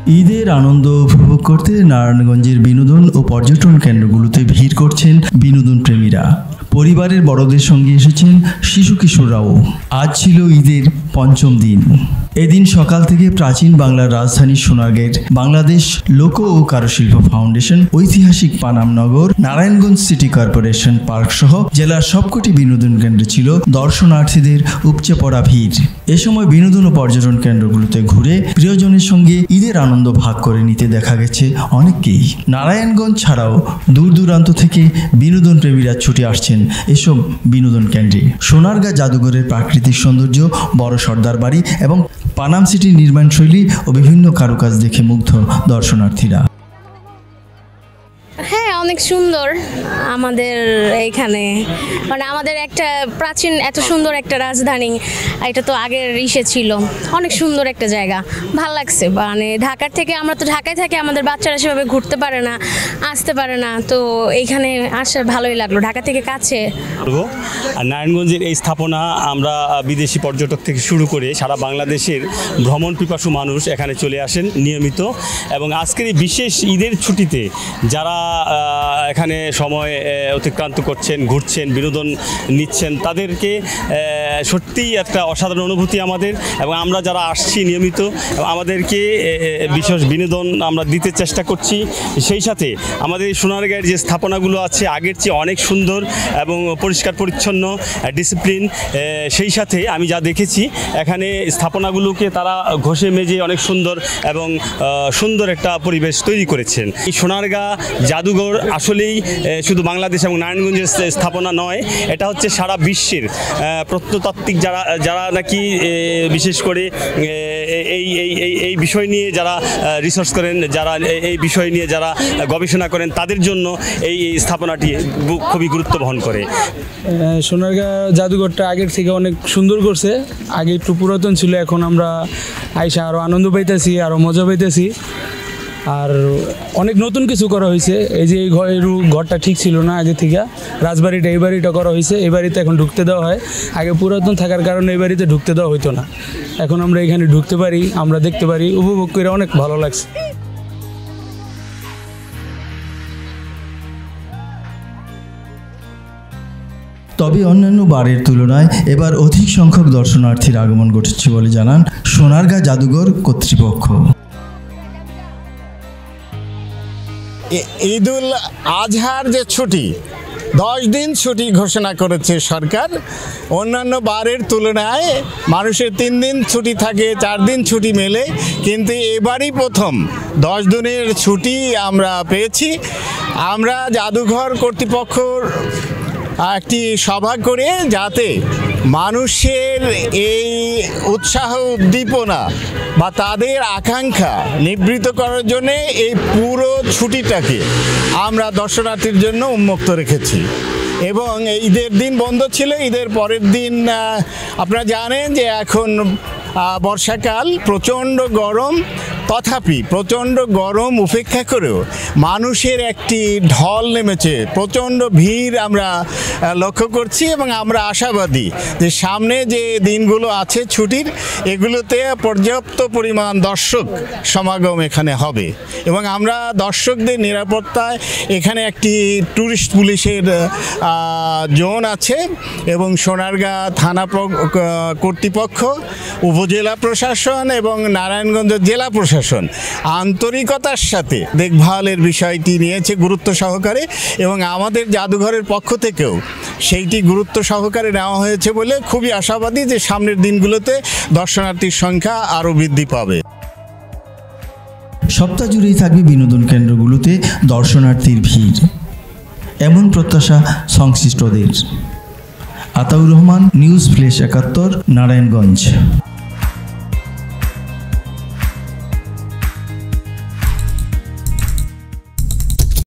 ঈদের আনন্দ উপভোগ করতে নারায়ণগঞ্জের বিনোদন ও পর্যটন কেন্দ্রগুলোতে ভিড় করছেন বিনোদন প্রেমীরা। পরিবারের বড়দের সঙ্গে এসেছেন শিশু কিশোররাও। আজ ছিল ঈদের পঞ্চম দিন। এদিন সকাল থেকে প্রাচীন বাংলার রাজধানী সোনারগাঁয়ের বাংলাদেশ লোক ও কারুশিল্প ফাউন্ডেশন, ঐতিহাসিক Panam Nagar, Narayanganj city corporation park সহ জেলার সবকটি বিনোদন কেন্দ্রে ছিল দর্শনার্থীদের উপচে পড়া ভিড়। এ সময় বিনোদন ও পর্যটন কেন্দ্রগুলোতে ঘুরে প্রিয়জনের সঙ্গে ঈদের আনন্দ ভাগ করে নিতে দেখা গেছে অনেককেই। নারায়ণগঞ্জ ছাড়াও দূর দূরান্ত থেকে বিনোদন প্রেমীরা ছুটে আসছেন এসব বিনোদন কেন্দ্রে। সোনারগাঁ জাদুঘরের প্রাকৃতিক সৌন্দর্য, বড় সর্দার বাড়ি এবং পানাম সিটির নির্মাণশৈলী ও বিভিন্ন কারুকাজ দেখে মুগ্ধ দর্শনার্থীরা। হ্যাঁ, অনেক সুন্দর আমাদের এইখানে, মানে আমাদের একটা প্রাচীন এত সুন্দর একটা রাজধানী, এটা তো আগের ইসে ছিল, অনেক সুন্দর একটা জায়গা, ভাল লাগছে। মানে ঢাকার থেকে, আমরা তো ঢাকায় থাকি, আমাদের বাচ্চারা সেভাবে ঘুরতে পারে না, আসতে পারে না, তো এইখানে আসে ভালোই লাগলো, ঢাকা থেকে কাছে। আর নারায়ণগঞ্জের এই স্থাপনা আমরা বিদেশি পর্যটক থেকে শুরু করে সারা বাংলাদেশের ভ্রমণ পিপাসু মানুষ এখানে চলে আসেন নিয়মিত। এবং আজকের এই বিশেষ ঈদের ছুটিতে যারা এখানে সময় অতিক্রান্ত করছেন, ঘুরছেন, বিনোদন নিচ্ছেন, তাদেরকে সত্যিই একটা অসাধারণ অনুভূতি আমাদের। এবং আমরা যারা আসছি নিয়মিত, আমাদেরকে বিশেষ বিনোদন আমরা দিতে চেষ্টা করছি। সেই সাথে আমাদের সোনারগাঁয়ের যে স্থাপনাগুলো আছে আগের চেয়ে অনেক সুন্দর এবং পরিষ্কার পরিচ্ছন্ন, ডিসিপ্লিন। সেই সাথে আমি যা দেখেছি এখানে স্থাপনাগুলোকে তারা ঘষে মেজে অনেক সুন্দর এবং সুন্দর একটা পরিবেশ তৈরি করেছেন। এই সোনারগাঁ জাদুঘর আসলেই শুধু বাংলাদেশ এবং নারায়ণগঞ্জের স্থাপনা নয়, এটা হচ্ছে সারা বিশ্বের প্রত্নতাত্ত্বিক যারা নাকি বিশেষ করে এই বিষয় নিয়ে যারা রিসার্চ করেন, যারা এই বিষয় নিয়ে যারা গবেষণা করেন, তাদের জন্য এই স্থাপনাটি খুবই গুরুত্ব বহন করে। সোনারগাঁ জাদুঘরটা আগের থেকে অনেক সুন্দর করছে। আগে একটু পুরাতন ছিল, এখন আমরা আইসা আরও আনন্দ পাইতেছি, আরও মজা পাইতেছি। আর অনেক নতুন কিছু করা হয়েছে। এই যে এই ঘরটা ঠিক ছিল না আগে থেকে, রাজবাড়িটা এই বাড়িটা করা হয়েছে। এই বাড়িতে এখন ঢুকতে দেওয়া হয়, আগে পুরাতন থাকার কারণে এই বাড়িতে ঢুকতে দেওয়া হইতো না। এখন আমরা এখানে ঢুকতে পারি, আমরা দেখতে পারি, উপভোগ করে অনেক ভালো লাগছে। তবে অন্যান্য বারের তুলনায় এবার অধিক সংখ্যক দর্শনার্থীর আগমন ঘটেছে বলে জানান সোনারগাঁ জাদুঘর কর্তৃপক্ষ। ঈদুল আজহার যে ছুটি, 10 দিন ছুটি ঘোষণা করেছে সরকার। অন্যান্য বারের তুলনায় মানুষের 3 দিন ছুটি থাকে, 4 দিন ছুটি মেলে, কিন্তু এবারই প্রথম 10 দিনের ছুটি আমরা পেয়েছি। আমরা জাদুঘর কর্তৃপক্ষর একটি সভা করে যাতে মানুষের এই উৎসাহ উদ্দীপনা বা তাদের আকাঙ্ক্ষা নিবৃত্ত করার জন্যে এই পুরো ছুটিটাকে আমরা দর্শনার্থীর জন্য উন্মুক্ত রেখেছি। এবং ঈদের দিন বন্ধ ছিল, ঈদের পরের দিন আপনারা জানেন যে এখন বর্ষাকাল, প্রচণ্ড গরম, তথাপি প্রচণ্ড গরম উপেক্ষা করেও মানুষের একটি ঢল নেমেছে, প্রচণ্ড ভিড় আমরা লক্ষ্য করছি। এবং আমরা আশাবাদী যে সামনে যে দিনগুলো আছে ছুটির, এগুলোতে পর্যাপ্ত পরিমাণ দর্শক সমাগম এখানে হবে। এবং আমরা দর্শকদের নিরাপত্তায় এখানে একটি ট্যুরিস্ট পুলিশের জোন আছে এবং সোনারগাঁ থানা কর্তৃপক্ষ, উপজেলা প্রশাসন এবং নারায়ণগঞ্জ জেলা প্রশাসন আন্তরিকতার সাথে দেখভালের বিষয়টি নিয়েছে গুরুত্ব সহকারে। এবং আমাদের জাদুঘরের পক্ষ থেকেও সেইটি গুরুত্ব সহকারে নেওয়া হয়েছে বলে খুবই আশাবাদী যে সামনের দিনগুলোতে দর্শনার্থীর সংখ্যা আরও বৃদ্ধি পাবে। সপ্তাহ জুড়েই থাকবে বিনোদন কেন্দ্রগুলোতে দর্শনার্থীর ভিড়, এমন প্রত্যাশা সংশ্লিষ্টদের। Ataur Rahman, news flash ৭১, Narayanganj.